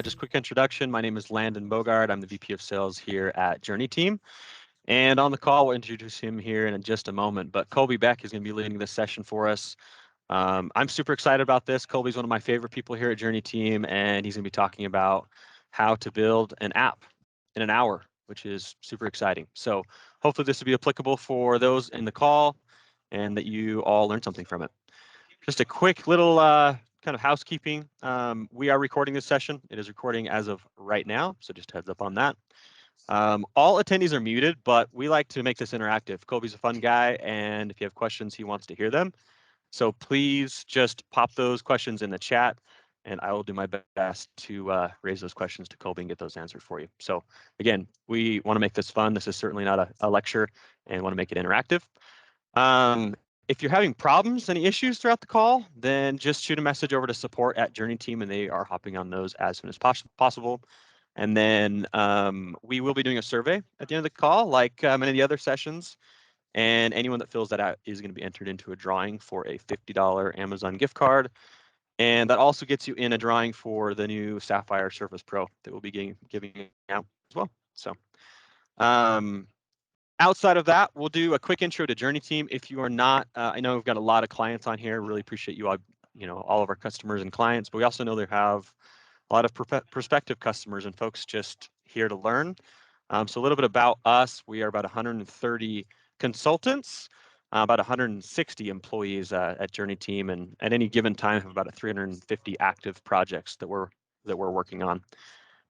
Just quick introduction. My name is Landon Bogard. I'm the VP of Sales here at JourneyTEAM. And on the call, we'll introduce him here in just a moment. But Colby Beck is going to be leading this session for us. I'm super excited about this. Colby's one of my favorite people here at JourneyTEAM, and he's going to be talking about how to build an app in an hour, which is super exciting. So hopefully this will be applicable for those in the call and that you all learned something from it. Just a quick little kind of housekeeping. We are recording this session. It is recording as of right now, so just heads up on that. All attendees are muted, but we like to make this interactive. Colby's a fun guy, and if you have questions, he wants to hear them. So please just pop those questions in the chat, and I will do my best to raise those questions to Colby and get those answered for you. So again, we want to make this fun. This is certainly not a lecture, and want to make it interactive. If you're having problems, any issues throughout the call, then just shoot a message over to support at JourneyTEAM, and they are hopping on those as soon as possible. And then we will be doing a survey at the end of the call, like many of the other sessions. And anyone that fills that out is going to be entered into a drawing for a $50 Amazon gift card. And that also gets you in a drawing for the new Sapphire Surface Pro that we'll be giving out as well. So outside of that, we'll do a quick intro to JourneyTEAM. If you are not, I know we've got a lot of clients on here. Really appreciate you all, all of our customers and clients, but we also know they have a lot of prospective customers and folks just here to learn. So a little bit about us. We are about 130 consultants, about 160 employees at JourneyTEAM, and at any given time have about 350 active projects that we're working on.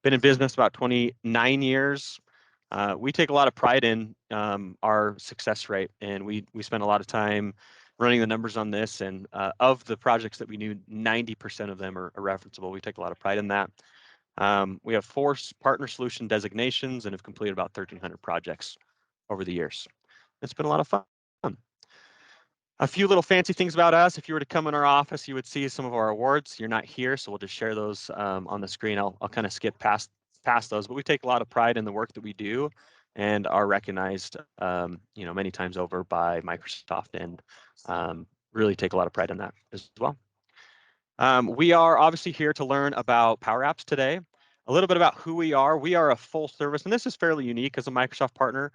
Been in business about 29 years. We take a lot of pride in our success rate, and we spend a lot of time running the numbers on this. And of the projects that we do, 90% of them are referenceable. We take a lot of pride in that. We have 4 partner solution designations and have completed about 1,300 projects over the years. It's been a lot of fun. A few little fancy things about us. If you were to come in our office, you would see some of our awards. You're not here, so we'll just share those on the screen. I'll kind of skip past those, but we take a lot of pride in the work that we do and are recognized, many times over by Microsoft, and really take a lot of pride in that as well. We are obviously here to learn about PowerApps today. A little bit about who we are. We are a full service, and this is fairly unique as a Microsoft partner.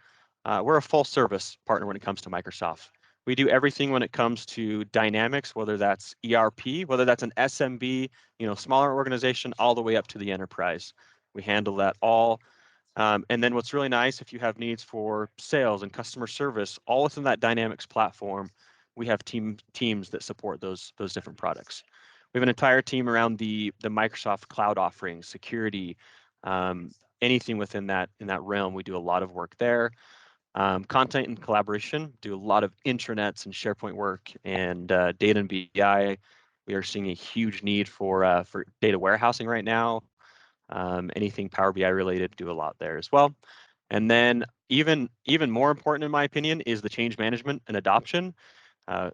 We're a full service partner when it comes to Microsoft. We do everything when it comes to Dynamics, whether that's ERP, whether that's an SMB, smaller organization, all the way up to the enterprise. We handle that all. And then what's really nice, if you have needs for sales and customer service, all within that Dynamics platform, we have teams that support those different products. We have an entire team around the Microsoft cloud offerings, security, anything within that realm. We do a lot of work there. Content and collaboration, do a lot of intranets and SharePoint work, and data and BI. We are seeing a huge need for data warehousing right now. Anything Power BI related, do a lot there as well. And then even more important, in my opinion, is the change management and adoption.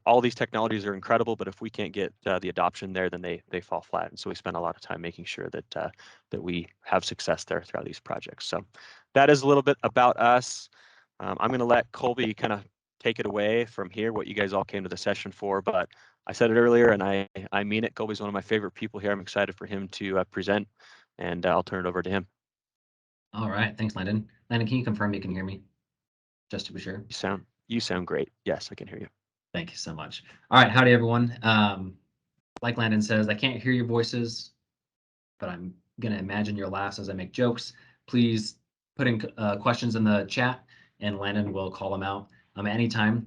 All these technologies are incredible, but if we can't get the adoption there, then they fall flat. And so we spend a lot of time making sure that we have success there throughout these projects. So that is a little bit about us. I'm going to let Colby kind of take it away from here, what you guys all came to the session for. But I said it earlier, and I mean it. Colby's one of my favorite people here. I'm excited for him to present, and I'll turn it over to him. All right. Thanks, Landon. Landon, can you confirm you can hear me? Just to be sure. You sound great. Yes, I can hear you. Thank you so much. All right. Howdy, everyone. Like Landon says, I can't hear your voices, but I'm going to imagine your laughs as I make jokes. Please put in questions in the chat, and Landon will call them out at any time.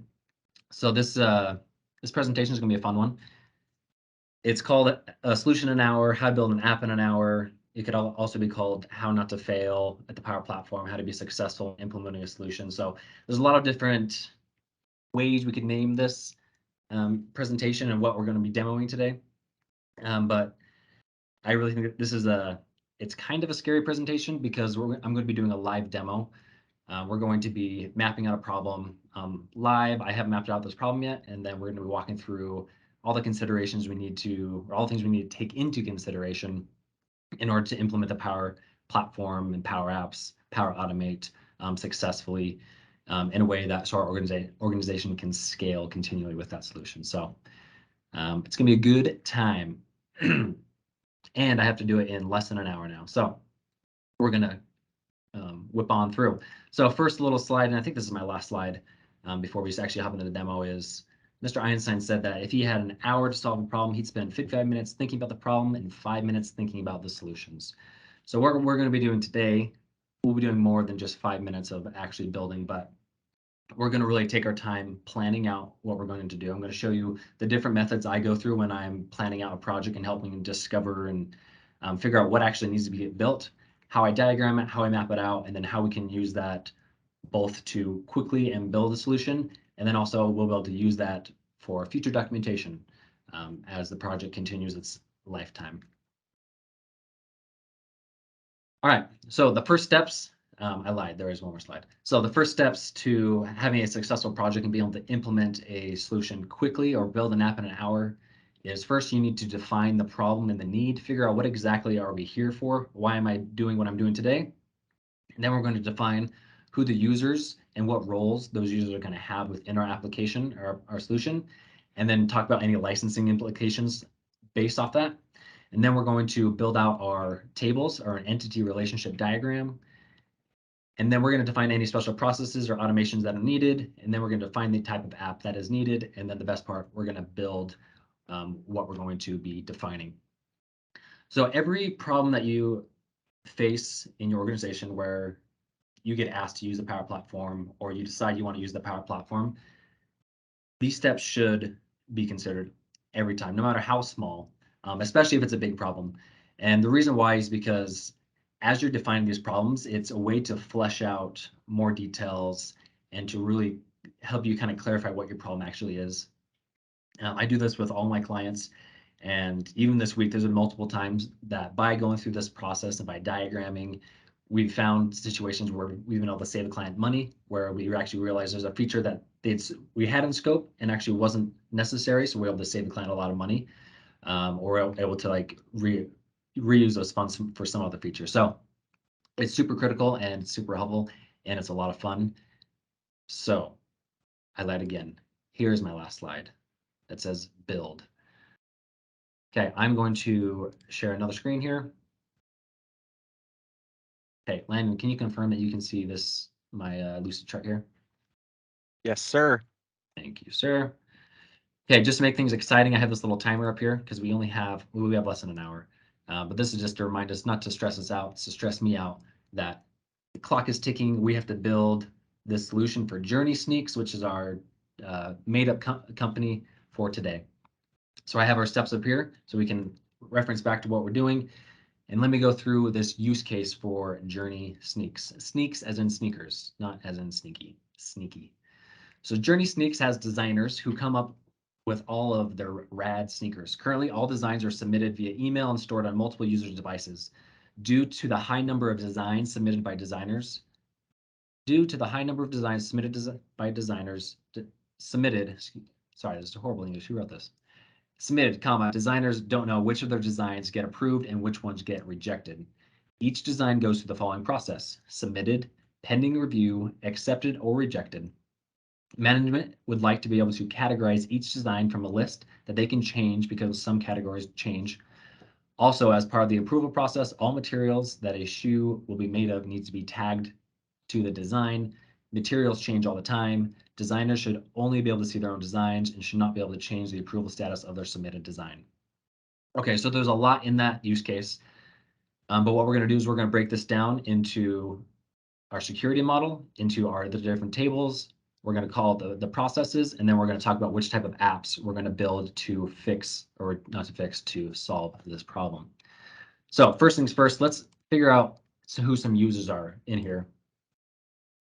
So this presentation is going to be a fun one. It's called A Solution in an Hour, How to Build an App in an Hour. It could also be called How Not to Fail at the Power Platform, How to Be Successful Implementing a Solution. So there's a lot of different ways we could name this presentation and what we're going to be demoing today. But I really think that this is it's kind of a scary presentation because I'm going to be doing a live demo. We're going to be mapping out a problem live. I haven't mapped out this problem yet, and then we're going to be walking through all the considerations we need to, or all the things we need to take into consideration in order to implement the Power Platform and PowerApps, Power Automate successfully in a way that so our organization can scale continually with that solution. So it's going to be a good time. and I have to do it in less than an hour now. So we're gonna whip on through. So first little slide, and I think this is my last slide before we just actually hop into the demo, is Mr. Einstein said that if he had an hour to solve a problem, he'd spend 55 minutes thinking about the problem and 5 minutes thinking about the solutions. So what we're going to be doing today, we'll be doing more than just 5 minutes of actually building, but we're going to really take our time planning out what we're going to do. I'm going to show you the different methods I go through when I'm planning out a project and helping discover and figure out what actually needs to be built, how I diagram it, how I map it out, and then how we can use that both to quickly and build a solution, and then also we'll be able to use that for future documentation as the project continues its lifetime. All right, so the first steps, I lied, there is one more slide. So the first steps to having a successful project and being able to implement a solution quickly or build an app in an hour is first you need to define the problem and the need, figure out what exactly are we here for, why am I doing what I'm doing today, and then we're going to define who the users and what roles those users are going to have within our application or our solution, and then talk about any licensing implications based off that. And then we're going to build out our tables or an entity relationship diagram. And then we're going to define any special processes or automations that are needed. And then we're going to define the type of app that is needed. And then the best part, we're going to build what we're going to be defining. So every problem that you face in your organization where you get asked to use the Power Platform or you decide you want to use the Power Platform, these steps should be considered every time, no matter how small, especially if it's a big problem. And the reason why is because as you're defining these problems, it's a way to flesh out more details and to really help you kind of clarify what your problem actually is. I do this with all my clients. And even this week, there's been multiple times that by going through this process and by diagramming, we've found situations where we've been able to save the client money, where we actually realized there's a feature that we had in scope and actually wasn't necessary. So we're able to save the client a lot of money, or able to like reuse those funds for some other feature. So it's super critical and super helpful, and it's a lot of fun. So I lied again. Here's my last slide that says build. Okay, I'm going to share another screen here. Okay, Landon, can you confirm that you can see this, my Lucid chart here? Yes, sir. Thank you, sir. Okay, just to make things exciting, I have this little timer up here because we have less than an hour. But this is just to remind us not to stress us out, it's to stress me out that the clock is ticking. We have to build this solution for Journey Sneaks, which is our made-up company for today. So I have our steps up here so we can reference back to what we're doing. And let me go through this use case for Journey Sneaks. Sneaks as in sneakers, not as in sneaky, sneaky. So Journey Sneaks has designers who come up with all of their rad sneakers. Currently, all designs are submitted via email and stored on multiple users' devices. Due to the high number of designs submitted by designers, sorry, this is horrible English, who wrote this? Submitted, designers don't know which of their designs get approved and which ones get rejected. Each design goes through the following process: submitted, pending review, accepted, or rejected. Management would like to be able to categorize each design from a list that they can change because some categories change. Also, as part of the approval process, all materials that a shoe will be made of needs to be tagged to the design. Materials change all the time. Designers should only be able to see their own designs and should not be able to change the approval status of their submitted design. Okay, so there's a lot in that use case, but what we're going to do is we're going to break this down into our security model, into the different tables. We're going to call the processes, and then we're going to talk about which type of apps we're going to build to fix, or not to fix, to solve this problem. So first things first, let's figure out who some users are in here.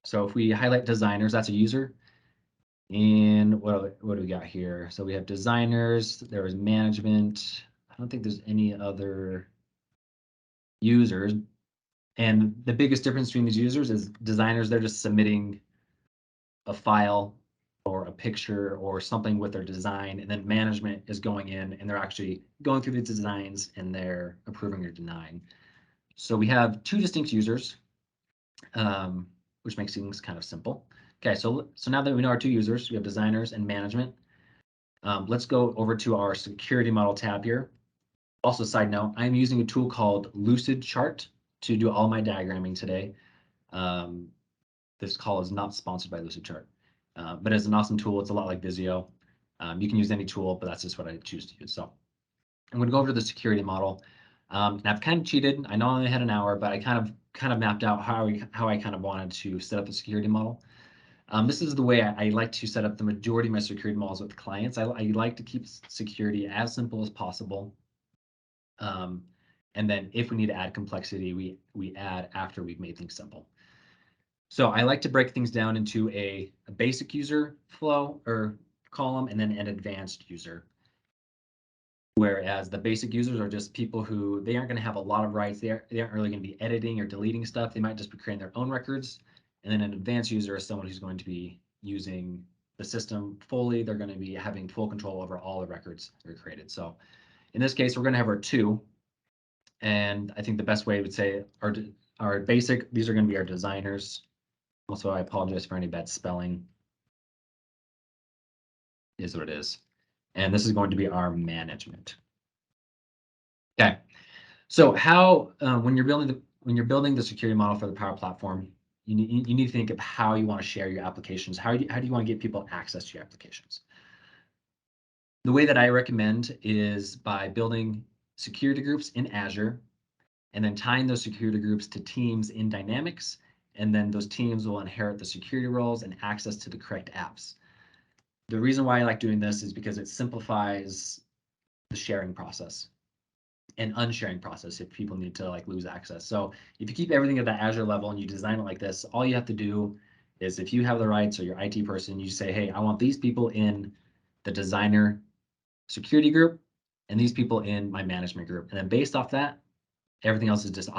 So if we highlight designers, that's a user. And what do we got here? So we have designers, there is management. I don't think there's any other users. And the biggest difference between these users is designers, they're just submitting a file or a picture or something with their design, and then management is going in and they're actually going through the designs and they're approving or denying. So we have two distinct users, which makes things kind of simple. Okay, so now that we know our two users, we have designers and management. Let's go over to our security model tab here. Also, side note, I'm using a tool called Lucid Chart to do all my diagramming today. This call is not sponsored by Lucid Chart, but it's an awesome tool. It's a lot like Visio. You can use any tool, but that's just what I choose to use. So I'm going to go over to the security model. And I've kind of cheated. I know I only had an hour, but I kind of mapped out how I kind of wanted to set up the security model. This is the way I like to set up the majority of my security models with clients. I like to keep security as simple as possible. And then if we need to add complexity, we add after we've made things simple. So I like to break things down into a basic user flow or column and then an advanced user. Whereas the basic users are just people who they aren't going to have a lot of rights. They aren't really going to be editing or deleting stuff. They might just be creating their own records. And then an advanced user is someone who's going to be using the system fully. They're going to be having full control over all the records that are created. So in this case, we're going to have our two. And I think the best way would say our basic, these are going to be our designers. Also, I apologize for any bad spelling. It is what it is. And this is going to be our management. Okay. So how when you're building the security model for the Power Platform, you need to think of how you want to share your applications. How do you want to get people access to your applications? The way that I recommend is by building security groups in Azure and then tying those security groups to teams in Dynamics. And then those teams will inherit the security roles and access to the correct apps. The reason why I like doing this is because it simplifies the sharing process and unsharing process if people need to like lose access. So if you keep everything at that Azure level and you design it like this, all you have to do is if you have the rights or your IT person, you say, hey, I want these people in the designer security group and these people in my management group. And then based off that, everything else is just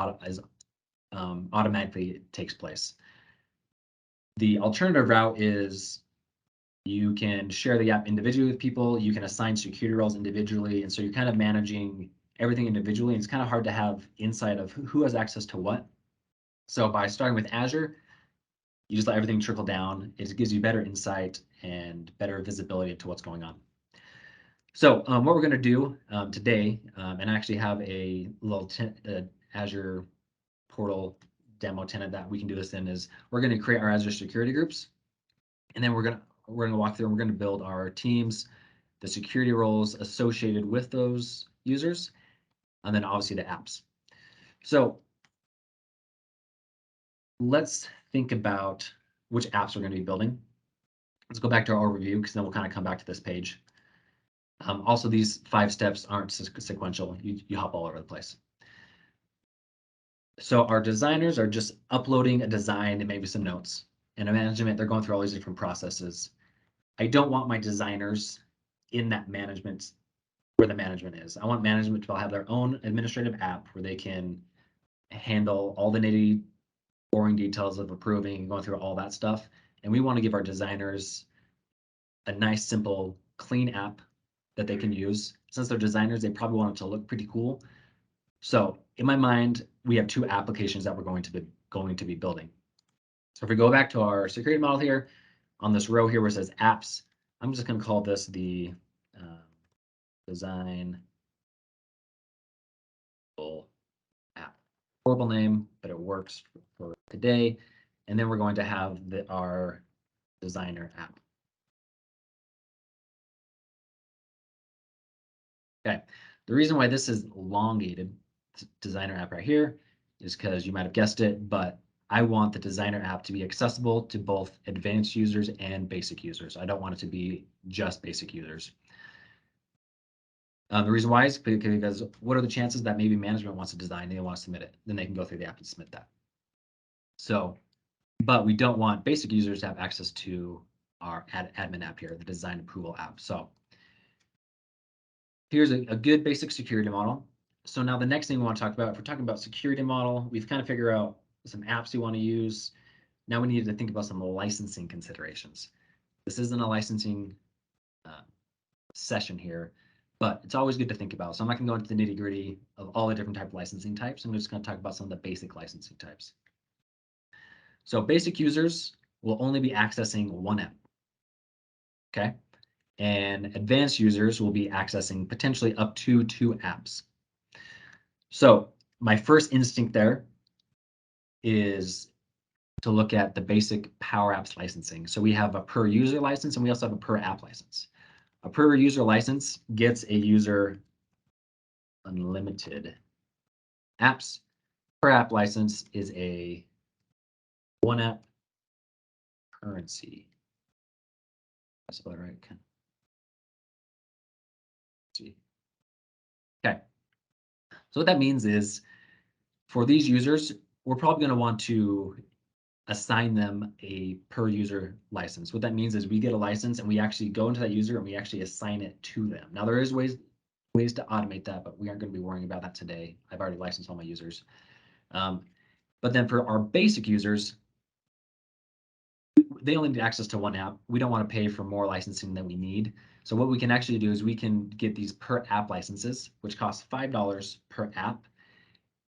automatically takes place. The alternative route is you can share the app individually with people. You can assign security roles individually. And so you're kind of managing everything individually. And it's kind of hard to have insight of who has access to what. So by starting with Azure, you just let everything trickle down. It gives you better insight and better visibility into what's going on. So what we're going to do today, and I actually have a little Azure portal demo tenant that we can do this in, is we're going to create our Azure security groups. And then we're going to walk through and we're going to build our teams, the security roles associated with those users, and then obviously the apps. So let's think about which apps we're going to be building. Let's go back to our overview because then we'll kind of come back to this page. Also, these 5 steps aren't sequential. You hop all over the place. So our designers are just uploading a design and maybe some notes. And a management, they're going through all these different processes. I don't want my designers in that management where the management is. I want management to have their own administrative app where they can handle all the nitty boring details of approving and going through all that stuff. And we want to give our designers a nice, simple, clean app that they can use. Since they're designers, they probably want it to look pretty cool. So in my mind, we have 2 applications that we're going to be building. So if we go back to our security model here, on this row here where it says apps, I'm just going to call this the design app. Horrible name, but it works for today. And then we're going to have our designer app. Okay, the reason why this is elongated designer app right here is because you might have guessed it, but I want the designer app to be accessible to both advanced users and basic users. I don't want it to be just basic users. The reason why is because what are the chances that maybe management wants to design and they want to submit it? Then they can go through the app and submit that. So, but we don't want basic users to have access to our admin app here, the design approval app. So here's a good basic security model. So now the next thing we want to talk about, if we're talking about security model, we've kind of figured out some apps you want to use. Now we need to think about some licensing considerations. This isn't a licensing session here, but it's always good to think about. So I'm not going to go into the nitty gritty of all the different type of licensing types. I'm just going to talk about some of the basic licensing types. So basic users will only be accessing one app. Okay. And advanced users will be accessing potentially up to 2 apps. So my first instinct there is to look at the basic PowerApps licensing. So we have a per user license and we also have a per app license. A per user license gets a user unlimited apps. Per app license is a one app currency. That's about right. See. Okay. So what that means is for these users, we're probably going to want to assign them a per user license. What that means is we get a license and we actually go into that user and we actually assign it to them. Now there is ways to automate that, but we aren't going to be worrying about that today. I've already licensed all my users. But then for our basic users, they only need access to one app. We don't want to pay for more licensing than we need. So what we can actually do is we can get these per app licenses, which cost $5 per app.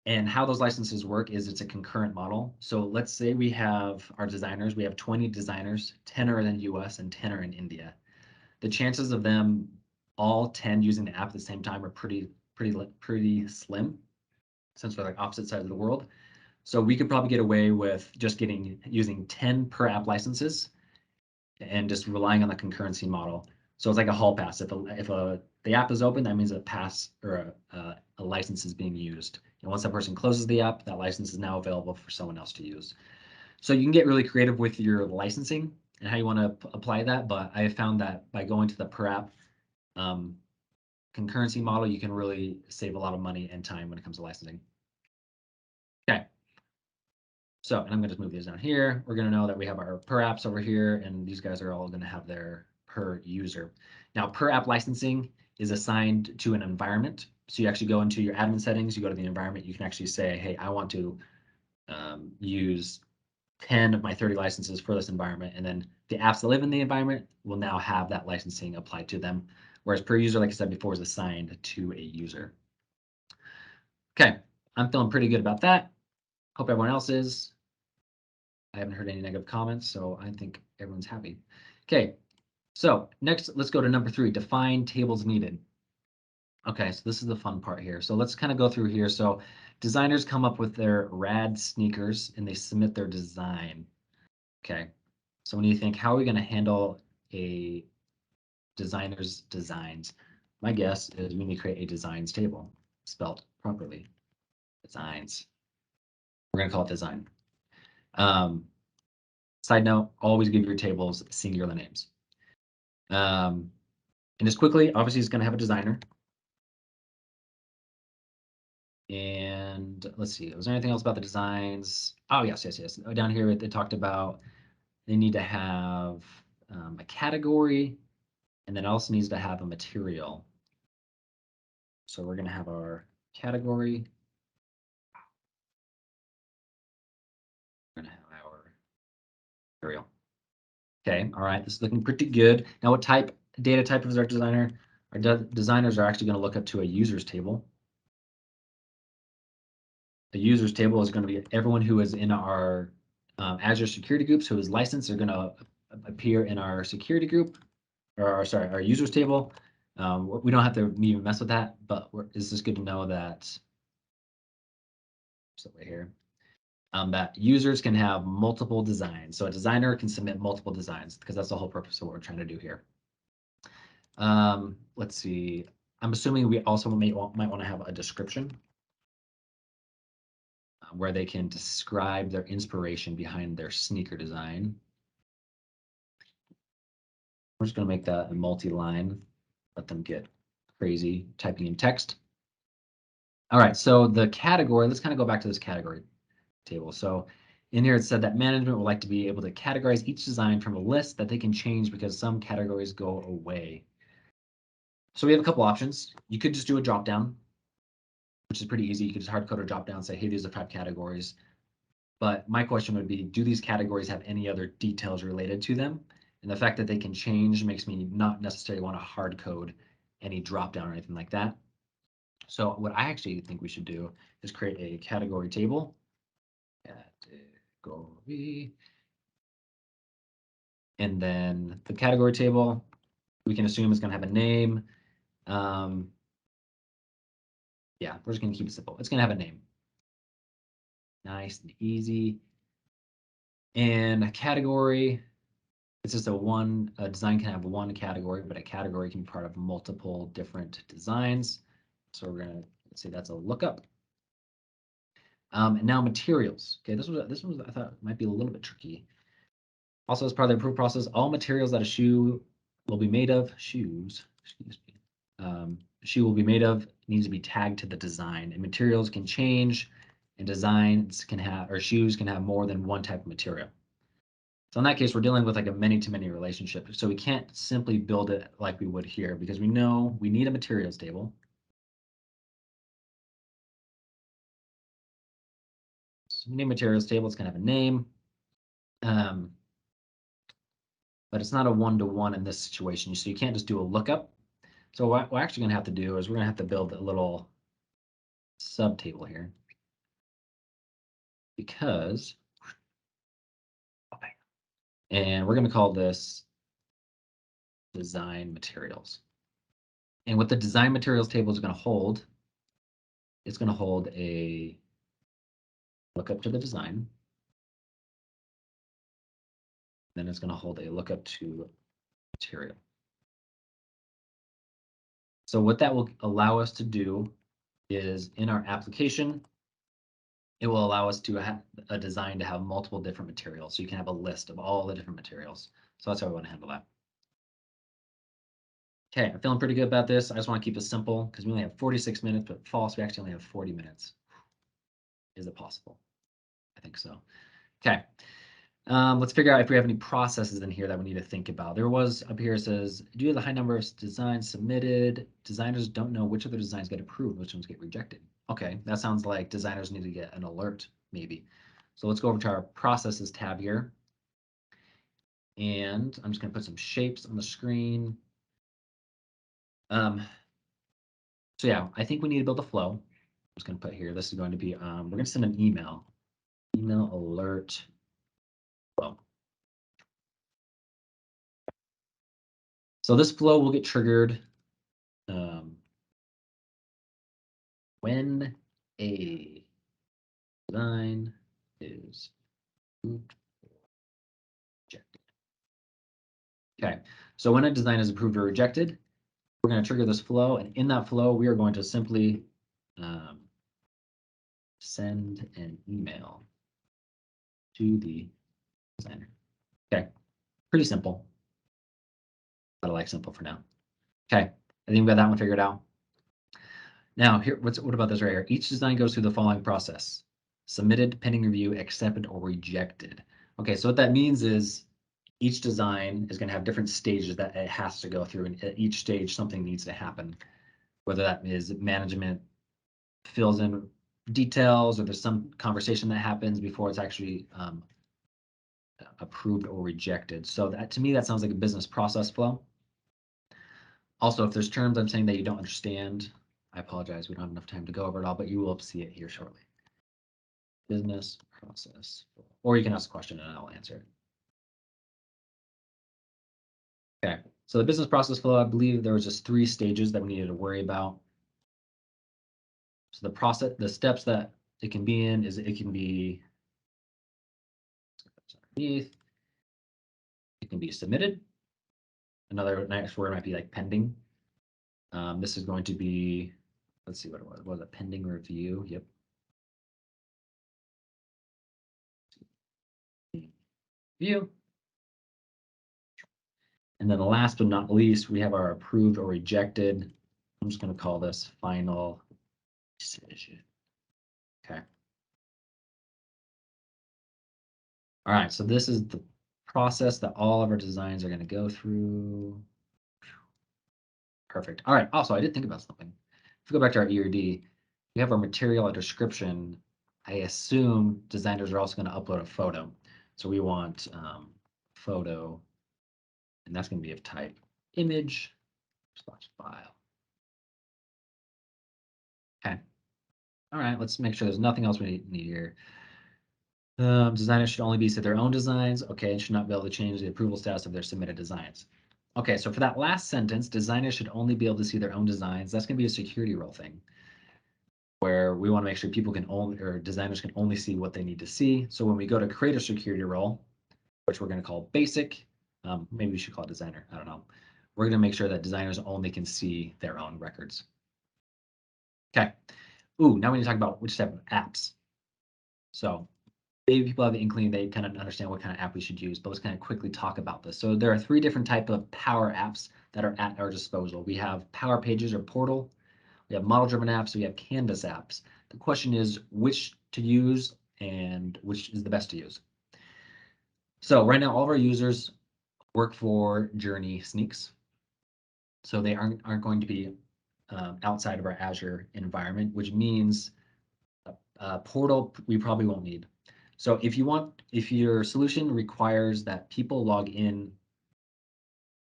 And how those licenses work is it's a concurrent model. So let's say we have our designers, we have 20 designers, 10 are in the US and 10 are in India. The chances of them all 10 using the app at the same time are pretty slim, since we're like opposite sides of the world. So we could probably get away with just using 10 per app licenses and just relying on the concurrency model. So it's like a hall pass. If the app is open, that means a pass or a license is being used. And once that person closes the app, that license is now available for someone else to use. So you can get really creative with your licensing and how you want to apply that. But I have found that by going to the per app concurrency model, you can really save a lot of money and time when it comes to licensing. Okay. So, and I'm going to just move these down here. We're going to know that we have our per apps over here, and these guys are all going to have their per user. Now, per app licensing is assigned to an environment. So you actually go into your admin settings, you go to the environment, you can actually say, hey, I want to use 10 of my 30 licenses for this environment. And then the apps that live in the environment will now have that licensing applied to them. Whereas per user, like I said before, is assigned to a user. Okay, I'm feeling pretty good about that. Hope everyone else is. I haven't heard any negative comments, so I think everyone's happy. Okay, so next, let's go to number 3, define tables needed. Okay, so this is the fun part here. So let's kind of go through here. So designers come up with their rad sneakers and they submit their design. Okay, so when you think, how are we going to handle a designer's designs? My guess is we need to create a designs table, spelled properly. Designs. We're going to call it design. Side note, always give your tables singular names. And just quickly, obviously it's going to have a designer. And let's see, was there anything else about the designs? Oh, yes. Down here, they talked about they need to have a category, and then it also needs to have a material. So we're going to have our category. We're going to have our material. Okay, all right, this is looking pretty good. Now, what data type is our designer? Our designers are actually going to look up to a users table. The users table is going to be everyone who is in our Azure security groups who is licensed are going to appear in our security group, or sorry, our users table. We don't have to even mess with that, but it's just good to know that. So right here, that users can have multiple designs. So a designer can submit multiple designs because that's the whole purpose of what we're trying to do here. Let's see. I'm assuming we also might want to have a description where they can describe their inspiration behind their sneaker design. We're just going to make that a multi-line, let them get crazy typing in text. All right, so the category, let's kind of go back to this category table. So in here it said that management would like to be able to categorize each design from a list that they can change because some categories go away. So we have a couple options. You could just do a drop down, which is pretty easy. You could just hard code a drop down and say, hey, these are 5 categories. But my question would be, do these categories have any other details related to them? And the fact that they can change makes me not necessarily want to hard code any drop down or anything like that. So what I actually think we should do is create a category table. Category. And then the category table, we can assume is going to have a name. Yeah, we're just going to keep it simple. It's going to have a name. Nice and easy. And a category, it's just a design can have one category, but a category can be part of multiple different designs. So we're going to say that's a lookup. And now materials. Okay, this was I thought might be a little bit tricky. Also, as part of the approve process, all materials that a shoe will be made of, shoes, excuse me, shoe will be made of needs to be tagged to the design. And materials can change, and designs can have, or shoes can have more than one type of material. So in that case, we're dealing with like a many-to-many relationship. So we can't simply build it like we would here because we know we need a materials table. So we need a materials table. It's going to have a name. But it's not a one-to-one in this situation. So you can't just do a lookup. So what we're actually going to have to do is we're going to have to build a little subtable here because, and we're going to call this design materials. And what the design materials table is going to hold, it's going to hold a lookup to the design. Then it's going to hold a lookup to material. So what that will allow us to do is in our application, it will allow us to have a design to have multiple different materials. So you can have a list of all the different materials. So that's how we want to handle that. Okay, I'm feeling pretty good about this. I just want to keep it simple because we only have 46 minutes, but false, we actually only have 40 minutes. Is it possible? I think so. Okay. Let's figure out if we have any processes in here that we need to think about. There was up here, it says, due to the high number of designs submitted, designers don't know which of the designs get approved, which ones get rejected. Okay, that sounds like designers need to get an alert, maybe. So let's go over to our processes tab here. And I'm just going to put some shapes on the screen. So yeah, I think we need to build a flow. I'm just going to put here, this is going to be, we're going to send an email alert flow. So this flow will get triggered when a design is approved or rejected. Okay, so when a design is approved or rejected, we're going to trigger this flow, and in that flow, we are going to simply send an email to the designer. Okay, pretty simple. But I like simple for now. Okay, I think we got that one figured out. Now, here, what about this right here? Each design goes through the following process: submitted, pending review, accepted, or rejected. Okay, so what that means is each design is going to have different stages that it has to go through, and at each stage something needs to happen, whether that is management fills in details or there's some conversation that happens before it's actually approved or rejected. So that, to me, that sounds like a business process flow. Also, if there's terms I'm saying that you don't understand, I apologize. We don't have enough time to go over it all, but you will see it here shortly. Business process, or you can ask a question and I'll answer it. Okay, so the business process flow, I believe there was just 3 stages that we needed to worry about. So the steps that it can be in is it can be underneath. It can be submitted. Another next word might be like pending. This is going to be, let's see what it was. What was it? Pending review. Yep. View. And then last but not least, we have our approved or rejected. I'm just going to call this final decision. Okay. All right, so this is the process that all of our designs are going to go through. Perfect. All right, also, I did think about something. If we go back to our ERD, we have our material and description. I assume designers are also going to upload a photo. So we want photo, and that's going to be of type image / file. Okay. All right, let's make sure there's nothing else we need here. Designers should only be set their own designs. Okay, and should not be able to change the approval status of their submitted designs. Okay, so for that last sentence, designers should only be able to see their own designs. That's going to be a security role thing. where we want to make sure people can only, or designers can only see what they need to see. So when we go to create a security role, which we're going to call basic, maybe we should call it designer, I don't know. We're going to make sure that designers only can see their own records. Okay. Ooh, now we need to talk about which type of apps. So maybe people have the inkling, they kind of understand what kind of app we should use, but let's kind of quickly talk about this. So there are 3 different types of Power Apps that are at our disposal. We have Power Pages or Portal, we have model-driven apps, we have Canvas apps. The question is which to use and which is the best to use. So right now, all of our users work for Journey Sneaks. So they aren't going to be outside of our Azure environment, which means Portal we probably won't need. So if your solution requires that people log in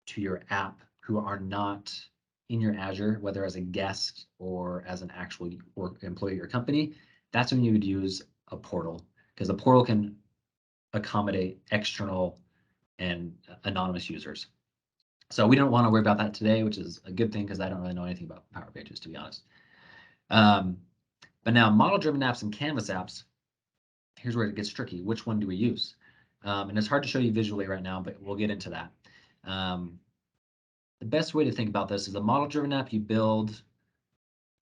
to your app who are not in your Azure, whether as a guest or as an actual employee or company, that's when you would use a portal, because a portal can accommodate external and anonymous users. So we don't want to worry about that today, which is a good thing because I don't really know anything about Power Pages, to be honest. But now model-driven apps and Canvas apps, here's where it gets tricky. Which one do we use? And it's hard to show you visually right now, but we'll get into that. The best way to think about this is a model-driven app you build,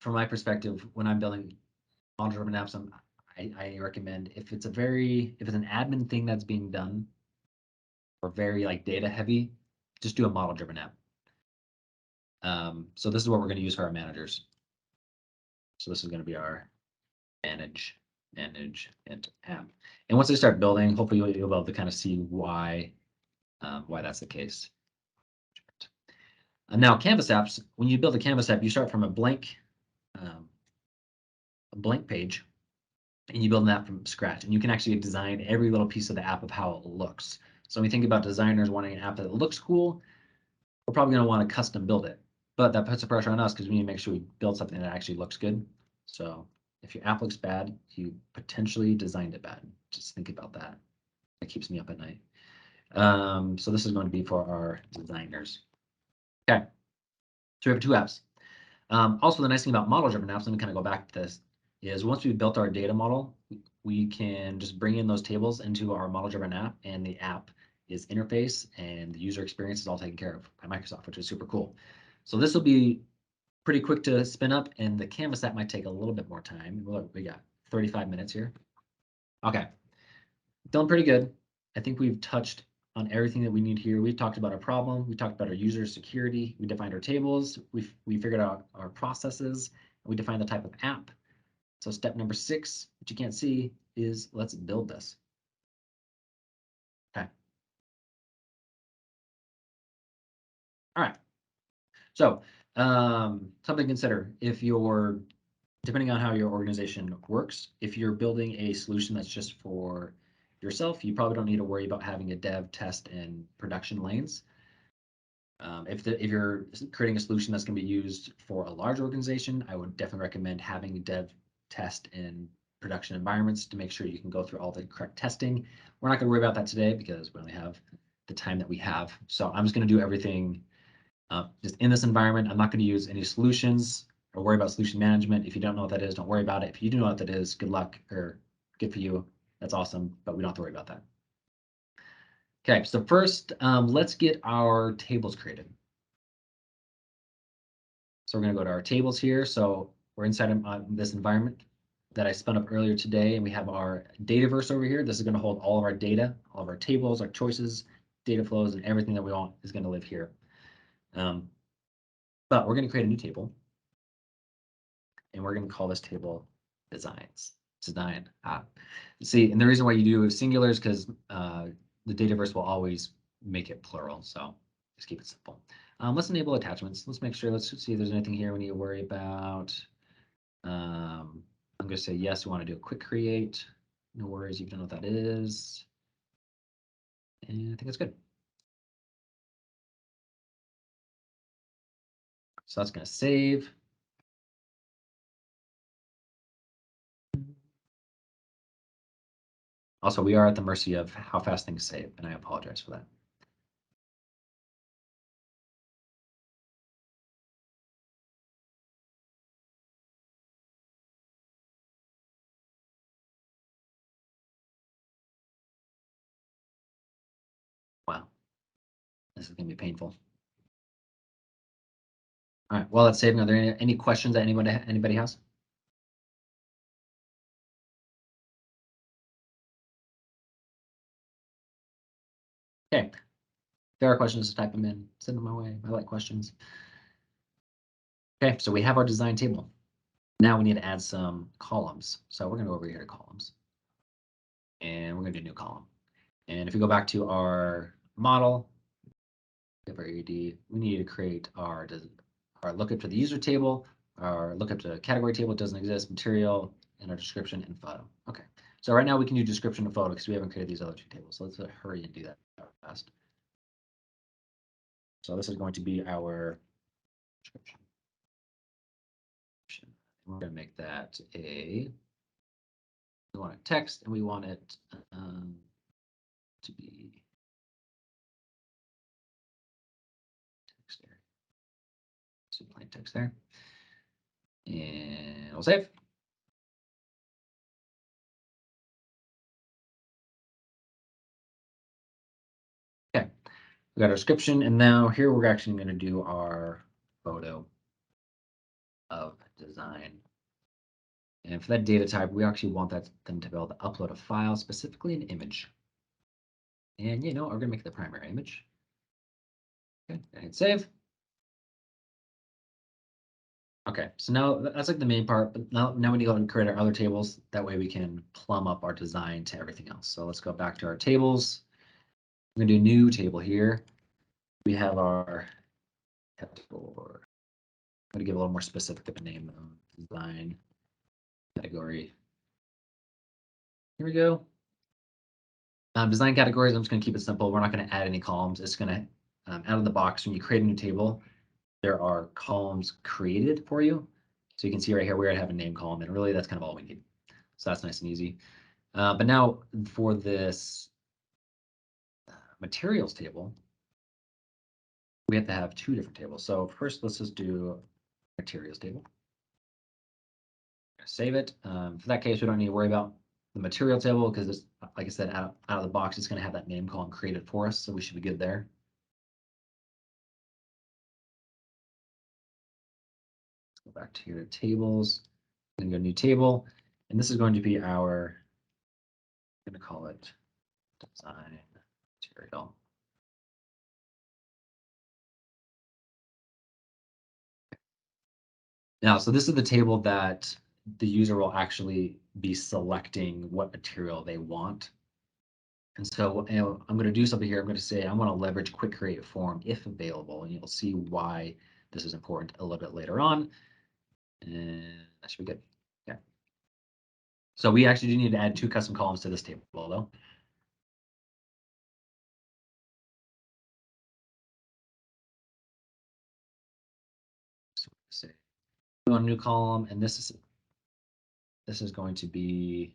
from my perspective, when I'm building model-driven apps, I recommend if it's an admin thing that's being done or very like data heavy, just do a model-driven app. So this is what we're going to use for our managers. So this is going to be our manage and app. And once I start building, hopefully you'll be able to kind of see why that's the case. Now Canvas apps, when you build a Canvas app, you start from a blank page and you build an app from scratch, and you can actually design every little piece of the app of how it looks. So when we think about designers wanting an app that looks cool, we're probably going to want to custom build it, but that puts the pressure on us because we need to make sure we build something that actually looks good. So if your app looks bad, you potentially designed it bad. Just think about that. It keeps me up at night. So this is going to be for our designers. Okay, so we have 2 apps. Also, the nice thing about model-driven apps, let me kind of go back to this, is once we've built our data model, we can just bring in those tables into our model-driven app, and the app is interface and the user experience is all taken care of by Microsoft, which is super cool. So this will be pretty quick to spin up, and the Canvas app might take a little bit more time. Look, we got 35 minutes here. Okay, feeling pretty good. I think we've touched on everything that we need here. We've talked about our problem. We talked about our user security. We defined our tables. We figured out our processes. We defined the type of app. So step number 6, which you can't see, is let's build this. Okay. All right. So something to consider if you're, depending on how your organization works, if you're building a solution that's just for yourself, you probably don't need to worry about having a dev, test, and production lanes. If you're creating a solution that's going to be used for a large organization, I would definitely recommend having dev, test, and production environments to make sure you can go through all the correct testing. We're not going to worry about that today because we only have the time that we have. So I'm just going to do everything just in this environment. I'm not going to use any solutions or worry about solution management. If you don't know what that is, don't worry about it. If you do know what that is, good luck or good for you. That's awesome, but we don't have to worry about that. Okay, so first, let's get our tables created. So we're going to go to our tables here. So we're inside of this environment that I spun up earlier today, and we have our Dataverse over here. This is going to hold all of our data, all of our tables, our choices, data flows, and everything that we want is going to live here. But we're going to create a new table, and we're going to call this table designs. Design. See, and the reason why you do singular is because the Dataverse will always make it plural. So just keep it simple. Let's enable attachments. Let's make sure. Let's see if there's anything here we need to worry about. I'm going to say yes. We want to do a quick create. No worries. You don't know what that is. And I think that's good. So that's going to save. Also, we are at the mercy of how fast things save, and I apologize for that. This is going to be painful. All right, while that's saving, are there any questions that anybody has? Okay, if there are questions, just type them in, send them my way. I like questions. Okay, so we have our design table. Now we need to add some columns. So we're going to go over here to columns. And we're going to do a new column. And if we go back to our model, we have our AD, we need to create our lookup to the user table, our lookup to category table doesn't exist, material, and our description and photo. Okay, so right now we can do description and photo because we haven't created these other two tables. So let's hurry and do that fast. So this is going to be our description. We're going to make that we want it text and we want it to be text there. So plain text there. And we'll save. Okay, we got our description, and now here we're actually going to do our photo of design. And for that data type, we actually want them to be able to upload a file, specifically an image. And we're going to make it the primary image. Okay, and hit save. Okay, so now that's like the main part, but now we need to go and create our other tables. That way we can plumb up our design to everything else. So let's go back to our tables. We're going to do a new table here. We have our category. I'm going to give a little more specific of a name, design category. Here we go. Design categories, I'm just going to keep it simple. We're not going to add any columns. It's going to, out of the box, when you create a new table, there are columns created for you. So you can see right here, we already have a name column, and really that's kind of all we need. So that's nice and easy. But now for this materials table, we have to have two different tables. So first, let's just do materials table. Save it. For that case, we don't need to worry about the material table because it's, like I said, out of the box, it's going to have that name column created for us. So we should be good there. Let's go back to your tables. I'm going to go new table. And this is going to be our, I'm going to call it design material. Now, so this is the table that the user will actually be selecting what material they want. And so I'm going to do something here. I'm going to say I want to leverage quick create form if available, and you'll see why this is important a little bit later on. And that should be good. Yeah. So we actually do need to add two custom columns to this table, though. So say a new column, and this is going to be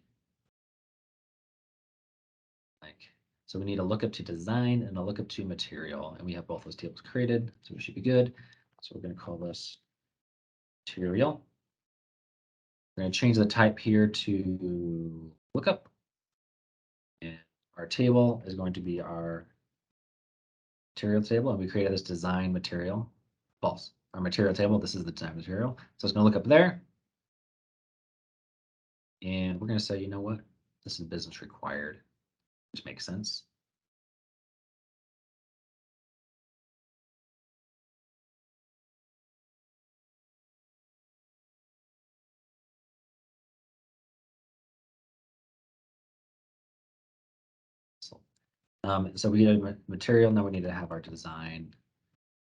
like, so we need a lookup to design and a lookup to material, and we have both those tables created, so we should be good. So we're going to call this material. We're going to change the type here to lookup, and our table is going to be our material table, and we created this design material. False. Our material table, this is the design material. So it's going to look up there. And we're going to say, you know what? This is business required, which makes sense. So we need a material, now we need to have our design.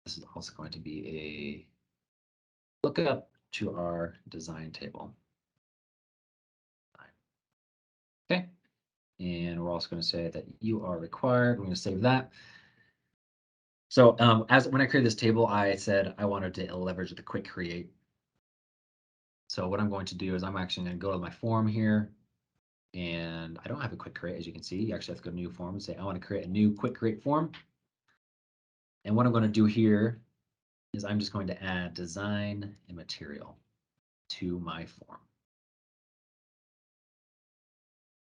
This is also going to be a lookup to our design table. Okay, and we're also going to say that you are required. We're going to save that. So when I created this table, I said I wanted to leverage the quick create. So what I'm going to do is I'm actually going to go to my form here, and I don't have a quick create, as you can see. You actually have to go to new form and say I want to create a new quick create form. And what I'm going to do here is I'm just going to add design and material to my form.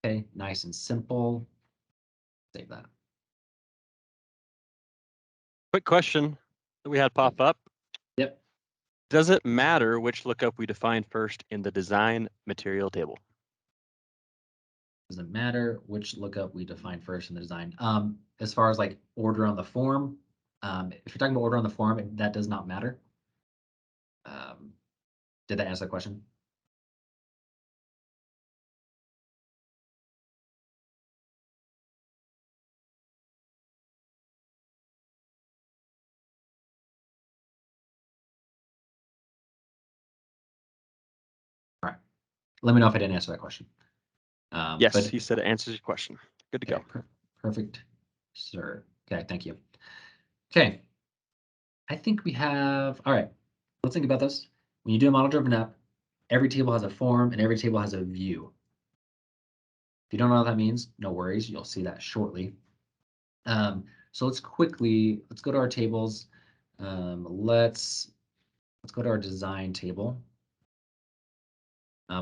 Okay, nice and simple. Save that. Quick question that we had pop up. Yep. Does it matter which lookup we define first in the design material table? Doesn't matter which lookup we define first in the design. As far as like order on the form, if you're talking about order on the form, that does not matter. Did that answer the question? All right. Let me know if I didn't answer that question. Yes, but he said it answers your question. Good to okay, go. perfect, sir. Okay, thank you. Okay, I think we have, all right, let's think about this. When you do a model-driven app, every table has a form and every table has a view. If you don't know what that means, no worries, you'll see that shortly. So let's go to our tables. Let's go to our design table.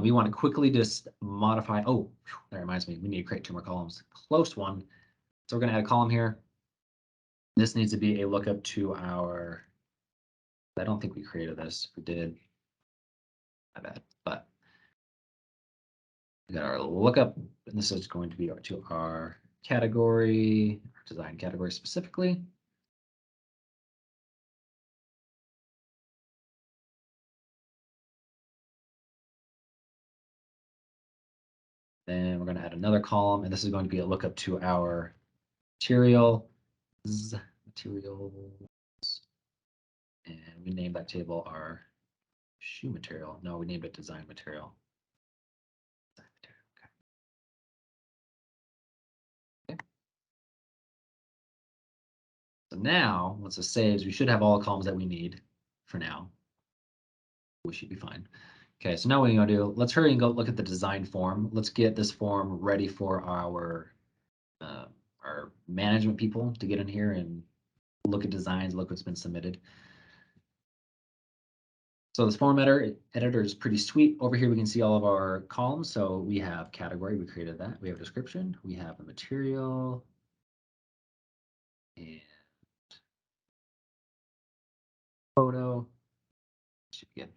We want to quickly just modify. Oh, that reminds me, we need to create 2 more columns. Close one. So we're going to add a column here. This needs to be a lookup to our. I don't think we created this. If we did, my bad. But we got our lookup, and this is going to be to our category, our design category specifically. Then we're going to add another column, and this is going to be a lookup to our materials, and we named that table our shoe material. No, we named it design material. Okay. So now, once it saves, we should have all the columns that we need for now. We should be fine. Okay, so now what we're going to do, let's hurry and go look at the design form. Let's get this form ready for our management people to get in here and look at designs, look what's been submitted. So this form editor is pretty sweet. Over here, we can see all of our columns. So we have category, we created that. We have a description, we have a material, and photo. Should be good.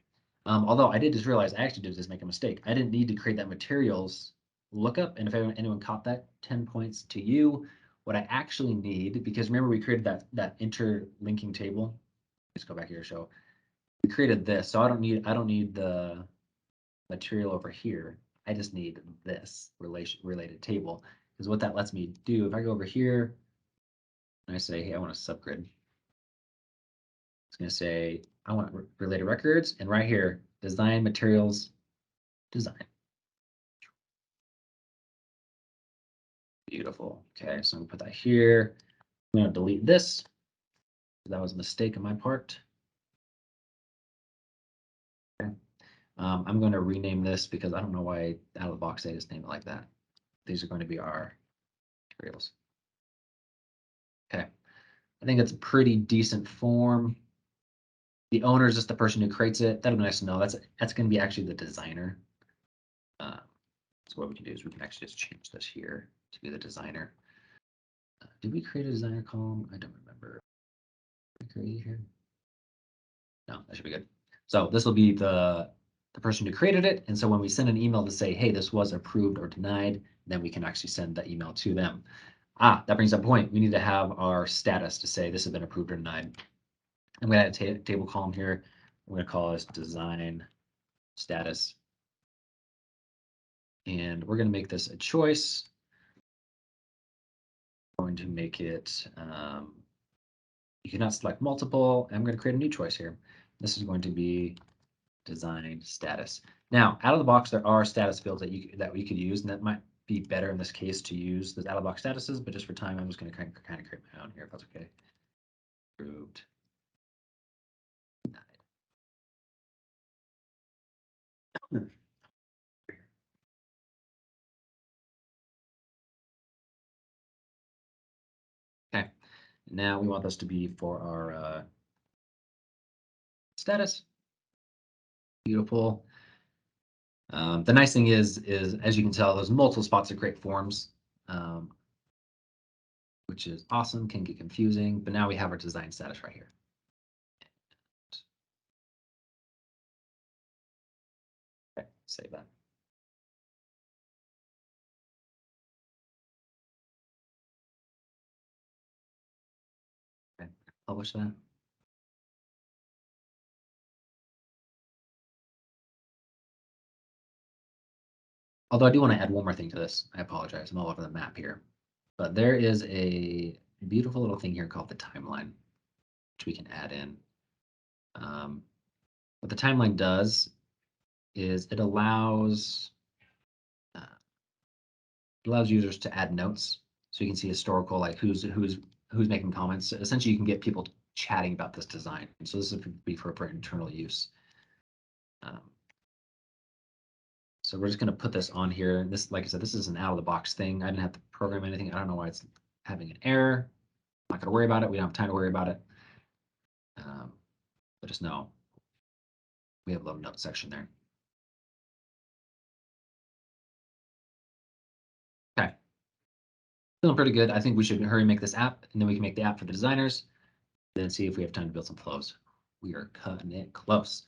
Although I did just realize I actually did just make a mistake. I didn't need to create that materials lookup. And if anyone caught that, 10 points to you. What I actually need, because remember we created that interlinking table. Let's go back here. So we created this. So I don't need the material over here. I just need this related table. Because what that lets me do, if I go over here and I say, hey, I want a subgrid. It's going to say, I want related records. And right here, design materials, design. Beautiful. Okay, so I'm going to put that here. I'm going to delete this. That was a mistake on my part. Okay. I'm going to rename this because I don't know why out of the box they just named it like that. These are going to be our materials. Okay. I think it's a pretty decent form. The owner is just the person who creates it. That'll be nice to know. That's going to be actually the designer. So what we can do is we can actually just change this here to be the designer. Did we create a designer column? I don't remember. Did we create it here? No, that should be good. So this will be the person who created it. And so when we send an email to say, hey, this was approved or denied, then we can actually send that email to them. That brings up a point. We need to have our status to say this has been approved or denied. I'm going to add a table column here. I'm going to call this design status. And we're going to make this a choice. I'm going to make it, you cannot select multiple. I'm going to create a new choice here. This is going to be design status. Now, out of the box, there are status fields that we could use, and that might be better in this case to use the out of the box statuses, but just for time, I'm just going to kind of create my own here, if that's okay. Approved. Denied. Okay, now we want this to be for our status. Beautiful. The nice thing is as you can tell, there's multiple spots to create forms. which is awesome, can get confusing, but now we have our design status right here. Okay, save that. Okay, publish that. Although I do want to add one more thing to this. I apologize, I'm all over the map here. But there is a beautiful little thing here called the timeline, which we can add in. What the timeline does is it allows users to add notes, so you can see historical, like who's making comments. So essentially, you can get people chatting about this design. So this would be for internal use. So we're just going to put this on here. This, like I said, this is an out of the box thing. I didn't have to program anything. I don't know why it's having an error. I'm not going to worry about it. We don't have time to worry about it. But just know we have a little note section there. Okay. Feeling pretty good. I think we should hurry make this app, and then we can make the app for the designers, then see if we have time to build some flows. We are cutting it close.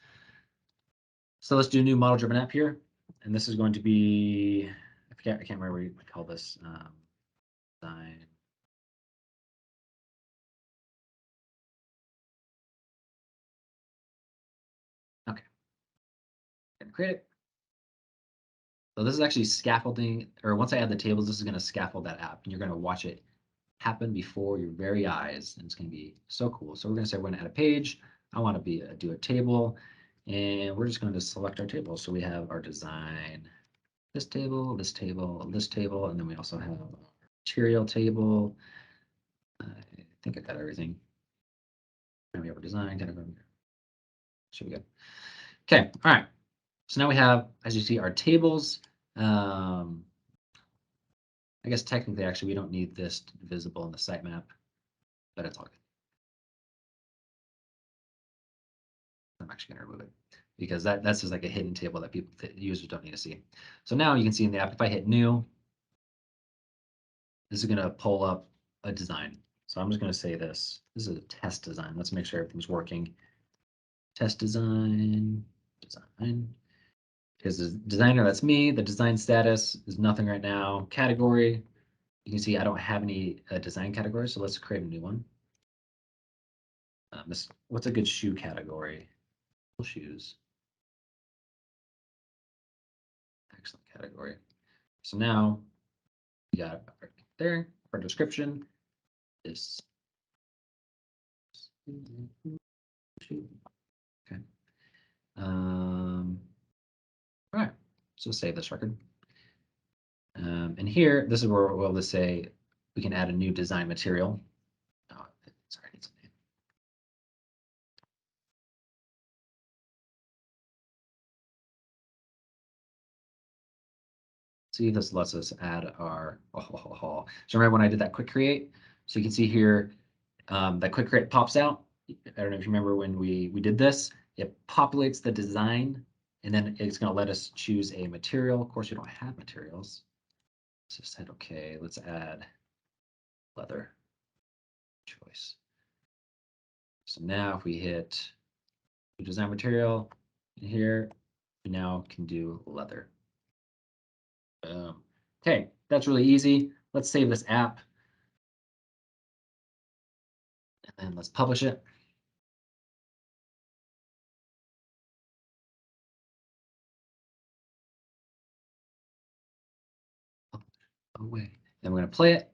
So let's do a new model-driven app here. And this is going to be, I can't remember what we call this. Design. Okay. And create it. So this is actually scaffolding, or once I add the tables, this is going to scaffold that app, and you're going to watch it happen before your very eyes, and it's going to be so cool. So we're going to say we're going to add a page. I want to do a table, and we're just going to select our table. So we have our design, this table, this table, this table, and then we also have our material table. I think I got everything. And we have our design category. Should be good. Okay, all right. So now we have, as you see, our tables. I guess technically, actually, we don't need this visible in the sitemap, but it's all good. I'm actually going to remove it because that's just like a hidden table that users don't need to see. So now you can see in the app, if I hit new, this is going to pull up a design. So I'm just going to say this. This is a test design. Let's make sure everything's working. Test design. Because the designer, that's me. The design status is nothing right now. Category, you can see I don't have any design categories, so let's create a new one. What's a good shoe category? Shoes. Excellent category. So now we got right there. Our description is okay. All right. So save this record. And here, this is where we'll just say we can add a new design material. Oh, sorry, I need something. See if this lets us add our, So remember when I did that quick create? So you can see here, that quick create pops out. I don't know if you remember when we did this, it populates the design, and then it's going to let us choose a material. Of course, we don't have materials. So just hit OK. Let's add leather choice. So now if we hit design material in here, we now can do leather. Okay, that's really easy. Let's save this app. And then let's publish it. Away. Then we're going to play it.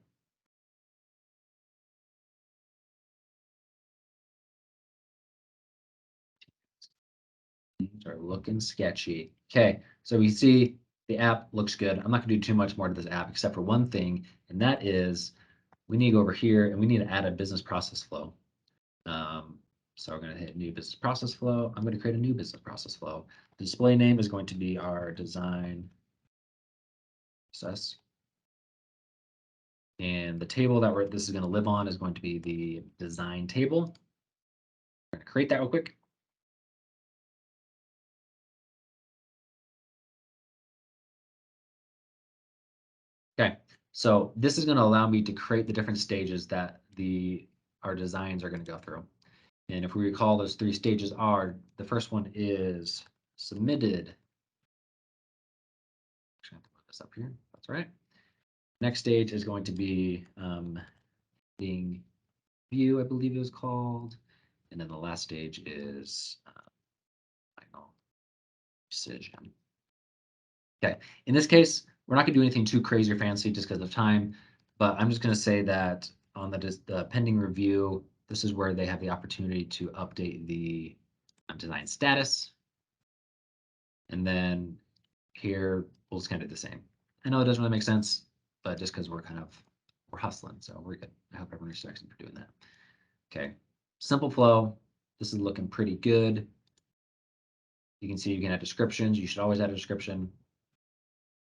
Things are looking sketchy. Okay, so we see the app looks good. I'm not going to do too much more to this app except for one thing, and that is we need to go over here and we need to add a business process flow. So we're going to hit new business process flow. I'm going to create a new business process flow. The display name is going to be our design process. And the table that this is going to live on is going to be the design table. I'm going to create that real quick. Okay, So this is going to allow me to create the different stages that our designs are going to go through. And if we recall, those 3 stages are, the first one is submitted. Actually, I have to put this up here. That's right. Next stage is going to be being view, I believe it was called. And then the last stage is final decision. Okay, in this case, we're not going to do anything too crazy or fancy just because of time, but I'm just going to say that on the pending review, this is where they have the opportunity to update the design status. And then here, we'll just kind of do the same. I know it doesn't really make sense, but just because we're hustling, so we're good. I hope everyone respects me for doing that. Okay, simple flow. This is looking pretty good. You can see you can add descriptions. You should always add a description.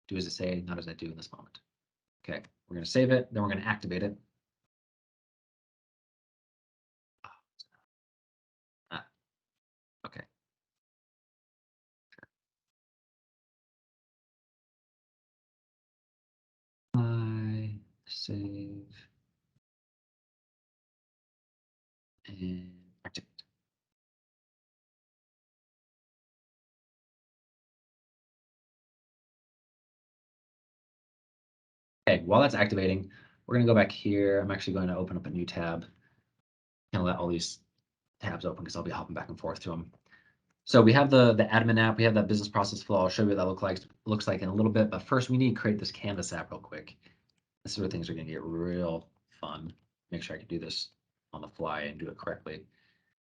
Do as I say, not as I do in this moment. Okay, we're going to save it, then we're going to activate it. Okay. Save and activate. Okay, while that's activating, we're going to go back here. I'm actually going to open up a new tab and let all these tabs open because I'll be hopping back and forth to them. So we have the admin app, we have that business process flow. I'll show you what that looks like in a little bit, but first we need to create this Canvas app real quick. This is where things are going to get real fun. Make sure I can do this on the fly and do it correctly.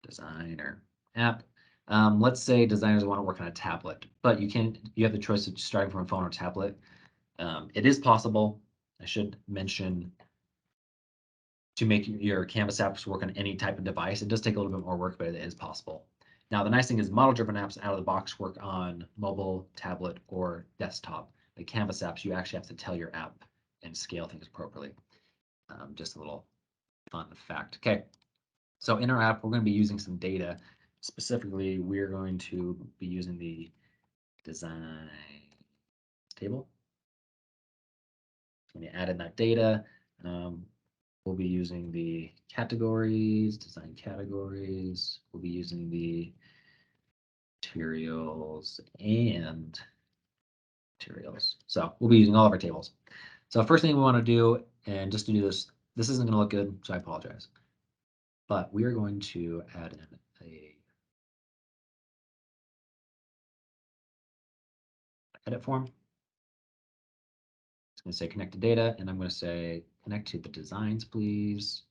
Design or app. Let's say designers want to work on a tablet, but you have the choice of starting from a phone or tablet. It is possible. I should mention to make your Canvas apps work on any type of device. It does take a little bit more work, but it is possible. Now, the nice thing is model-driven apps out of the box work on mobile, tablet, or desktop. The Canvas apps, you actually have to tell your app and scale things appropriately. Just a little fun fact. Okay, so in our app, we're going to be using some data. Specifically, we're going to be using the design table. When you add in that data, we'll be using the categories, design categories. We'll be using the materials and materials. So we'll be using all of our tables. So first thing we want to do, and just to do this, this isn't going to look good, so I apologize. But we are going to add in a edit form. It's going to say connect to data, and I'm going to say connect to the designs, please,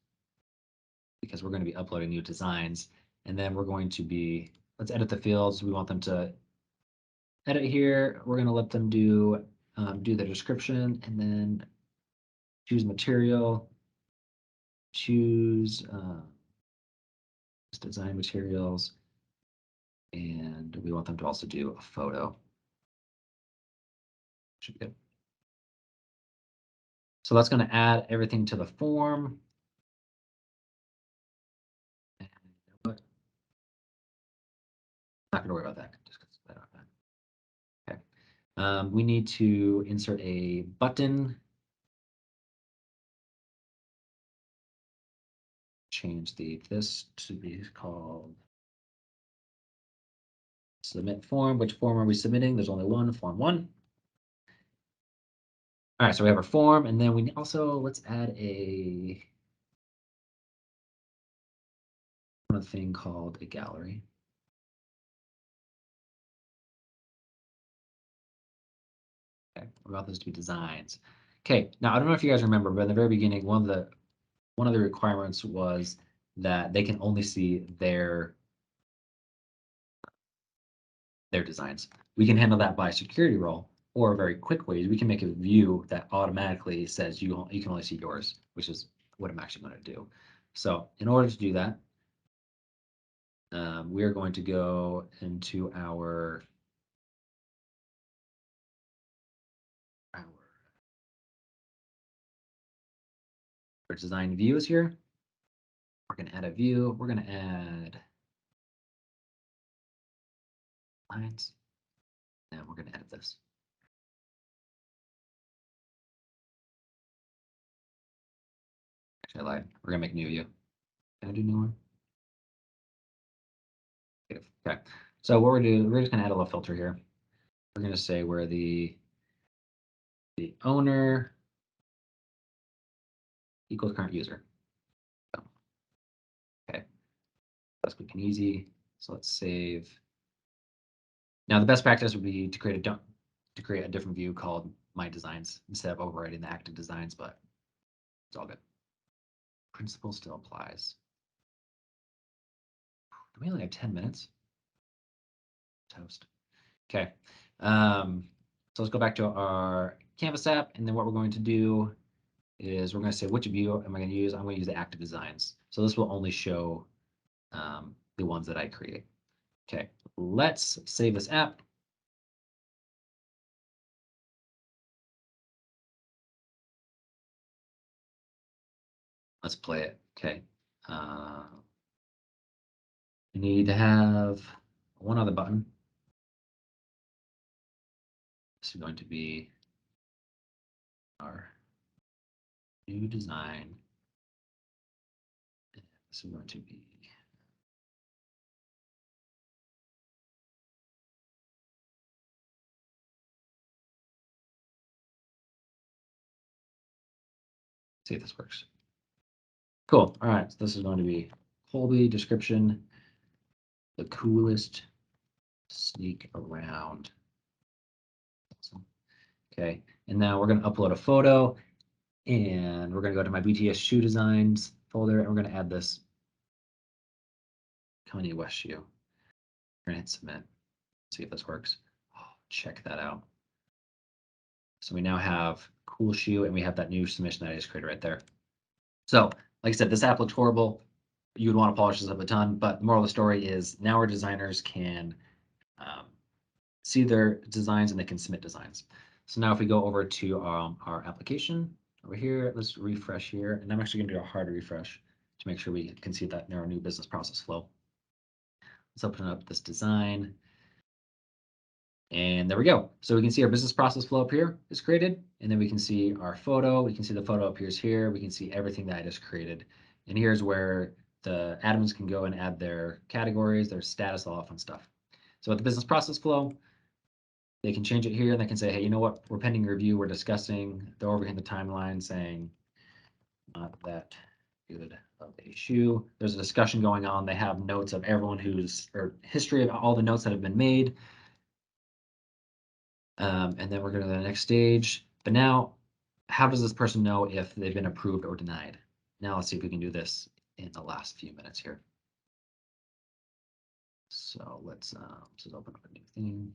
because we're going to be uploading new designs. And then we're going to be, let's edit the fields. We want them to edit here. We're going to let them do the description and then choose material, choose design materials, and we want them to also do a photo. Should be good. So that's going to add everything to the form. And not going to worry about that. Just okay. We need to insert a button. Change this to be called submit form. Which form are we submitting? There's only one, form 1. All right, so we have our form, and then we also, let's add a thing called a gallery. Okay, what about those to be designs? Okay, now I don't know if you guys remember, but in the very beginning, one of the requirements was that they can only see their designs. We can handle that by security role, or very quick ways. We can make a view that automatically says you can only see yours, which is what I'm actually going to do. So in order to do that, we are going to go into our design views here. We're going to add a view. We're going to add lines, and we're going to edit this. I lied. We're gonna make new view. Can I do new one? Okay. So what we're doing, we're just gonna add a little filter here. We're gonna say where the owner equals current user. So, okay, that's quick and easy. So let's save. Now the best practice would be to create a different view called My Designs instead of overriding the active designs, but it's all good. Principle still applies. Do we only have 10 minutes? Toast. Okay. So let's go back to our Canvas app, and then what we're going to do is we're going to say which view am I going to use? I'm going to use the active designs. So this will only show the ones that I create. Okay, let's save this app. Let's play it. Okay. We need to have one other button. This is going to be our new design. This is going to be see if this works. Cool. All right. So this is going to be Colby description. The coolest sneak around. Awesome. Okay. And now we're going to upload a photo, and we're going to go to my BTS shoe designs folder, and we're going to add this Kanye West shoe. We're going to hit submit. See if this works. Oh, check that out. So we now have cool shoe, and we have that new submission that I just created right there. So, like I said, this app looks horrible. You would want to polish this up a ton, but the moral of the story is now our designers can see their designs and they can submit designs. So now if we go over to our application over here, let's refresh here. And I'm actually going to do a hard refresh to make sure we can see that in our new business process flow. Let's open up this design. And there we go. So we can see our business process flow up here is created. And then we can see our photo. We can see the photo appears here. We can see everything that I just created. And here's where the admins can go and add their categories, their status, all that fun stuff. So with the business process flow, they can change it here and they can say, hey, you know what? We're pending review. We're discussing. They're over here in the timeline saying, not that good of a shoe. There's a discussion going on. They have notes of everyone or history of all the notes that have been made. And then we're going to the next stage. But now, how does this person know if they've been approved or denied? Now let's see if we can do this in the last few minutes here. So let's just open up a new thing.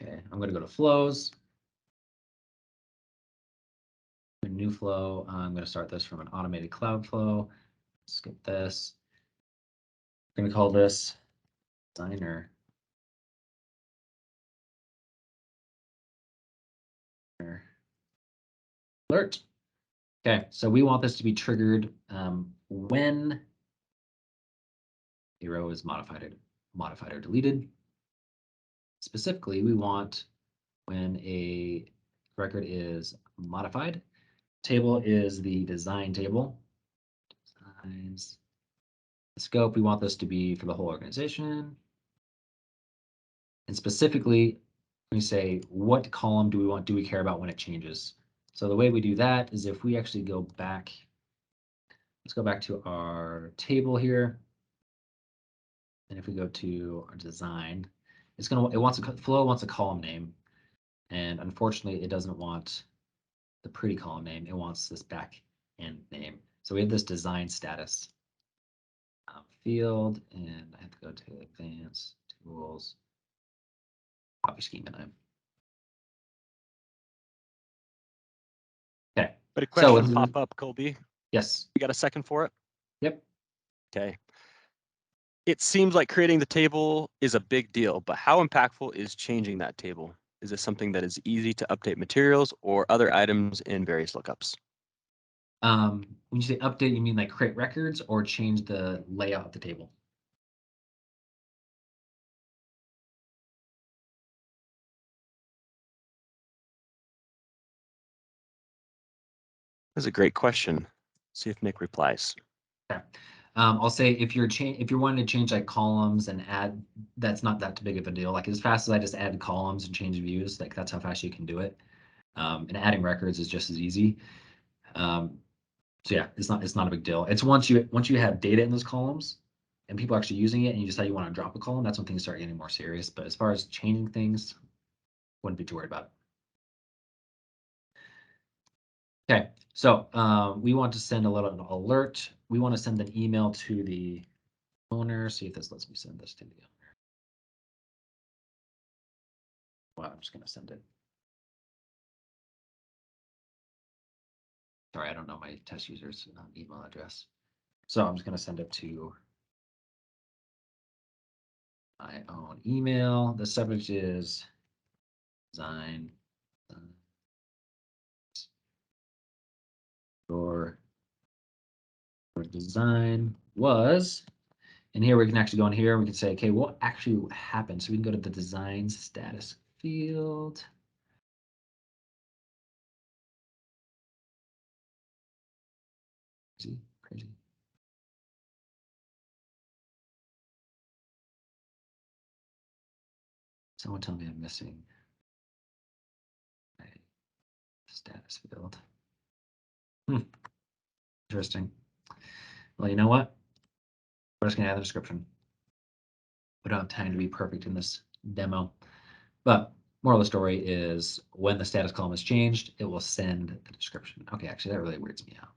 Okay, I'm going to go to flows. A new flow. I'm going to start this from an automated cloud flow. Skip this. I'm going to call this designer. Alert. Okay, so we want this to be triggered when a row is modified or deleted. Specifically, we want when a record is modified. Table is the design table. Designs. The scope, we want this to be for the whole organization. And specifically, we say, what column do we care about when it changes? So the way we do that is if we actually go back, let's go back to our table here. And if we go to our design, Flow wants a column name. And unfortunately, it doesn't want the pretty column name. It wants this back end name. So we have this design status field, and I have to go to advanced tools, copy schema name. Okay. But a question pop up, Colby. Yes. You got a second for it? Yep. Okay. It seems like creating the table is a big deal, but how impactful is changing that table? Is this something that is easy to update materials or other items in various lookups? When you say update, you mean like create records or change the layout of the table? That's a great question. See if Nick replies. Okay. I'll say if you're wanting to change like columns and add, that's not that big of a deal. Like as fast as I just add columns and change views, like that's how fast you can do it. And adding records is just as easy. So yeah, it's not a big deal. It's once you have data in those columns and people are actually using it and you decide you want to drop a column, that's when things start getting more serious. But as far as changing things, wouldn't be too worried about it. Okay, so we want to send a little alert. We want to send an email to the owner. See if this lets me send this to the owner. Well, I'm just going to send it. Sorry, I don't know my test user's email address. So I'm just going to send it to my own email. The subject is design. Your design was, and here we can actually go in here and we can say, okay, what actually happened? So we can go to the design status field. Crazy. Someone tell me I'm missing my status field. Interesting. Well, you know what? We're just gonna add the description. We don't have time to be perfect in this demo. But moral of the story is when the status column is changed, it will send the description. Okay, actually, that really weirds me out.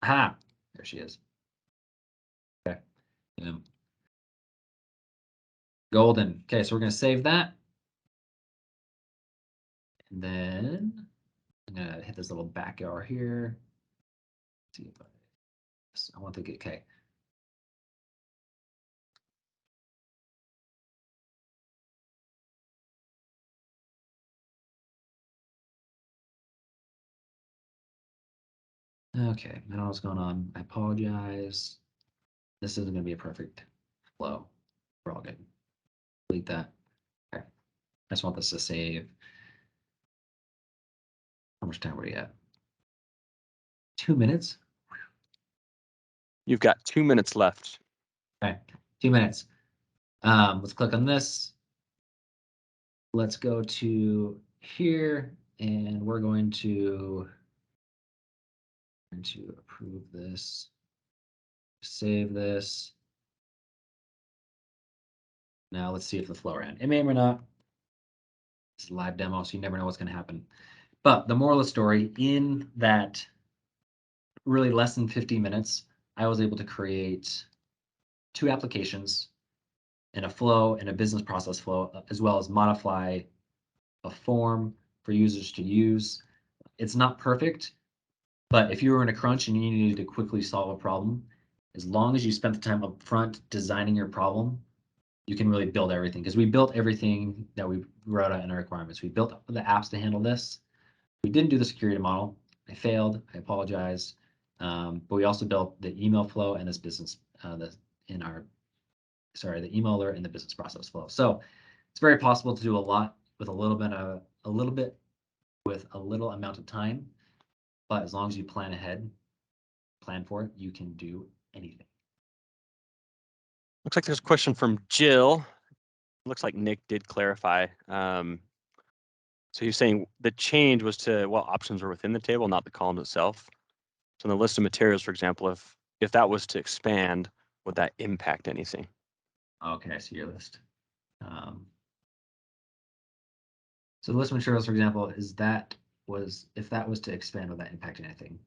Aha, there she is. Okay. Golden. Okay, so we're going to save that. And then I'm going to hit this little back arrow here. Let's see if I want to get, okay. Okay, I don't know what's going on. I apologize. This isn't going to be a perfect flow. We're all good. Delete that. Okay. I just want this to save. How much time are we at? 2 minutes? You've got 2 minutes left. Okay, 2 minutes. Let's click on this. Let's go to here, and we're going to approve this. Save this. Now let's see if the flow ran. It may or may not. It's a live demo, so you never know what's going to happen. But the moral of the story, in that really less than 50 minutes, I was able to create 2 applications and a flow and a business process flow, as well as modify a form for users to use. It's not perfect, but if you were in a crunch and you needed to quickly solve a problem, as long as you spent the time up front designing your problem, you can really build everything, because we built everything that we wrote out in our requirements. We built the apps to handle this. We didn't do the security model. I failed. I apologize. But we also built the email flow and this business, the email alert and the business process flow. So it's very possible to do a lot with a little amount of time. But as long as you plan ahead, plan for it, you can do anything. Looks like there's a question from Jill. Looks like Nick did clarify. So he's saying the change was to what options were within the table, not the column itself. So in the list of materials, for example, if that was to expand, would that impact anything? Okay, I see your list. So the list of materials, for example, if that was to expand, would that impact anything?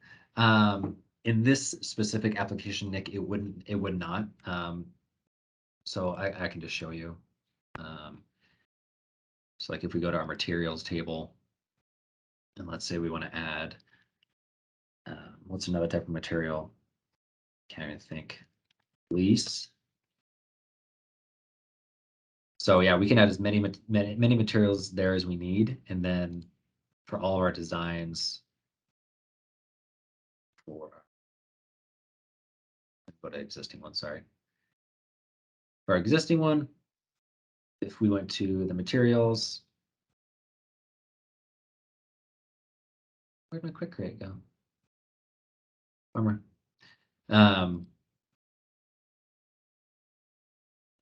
In this specific application, Nick, it would not. So I can just show you. So like if we go to our materials table, and let's say we want to add, what's another type of material? Can't even think. Fleece. So yeah, we can add as many materials there as we need, and then for all of our designs, for an existing one, sorry. For our existing one, if we went to the materials, Where'd my quick create go? Bummer. Sorry,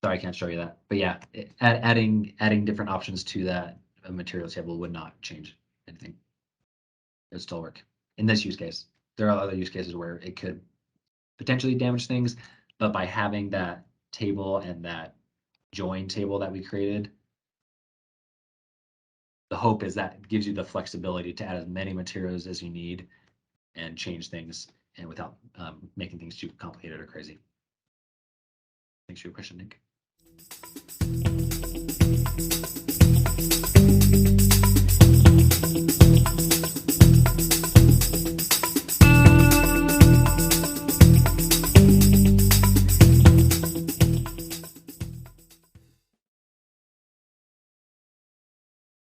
I can't show you that. But yeah, adding different options to that materials table would not change anything. It would still work in this use case. There are other use cases where it could potentially damage things, but by having that table and that join table that we created, the hope is that it gives you the flexibility to add as many materials as you need and change things and without making things too complicated or crazy. Thanks for your question, Nick.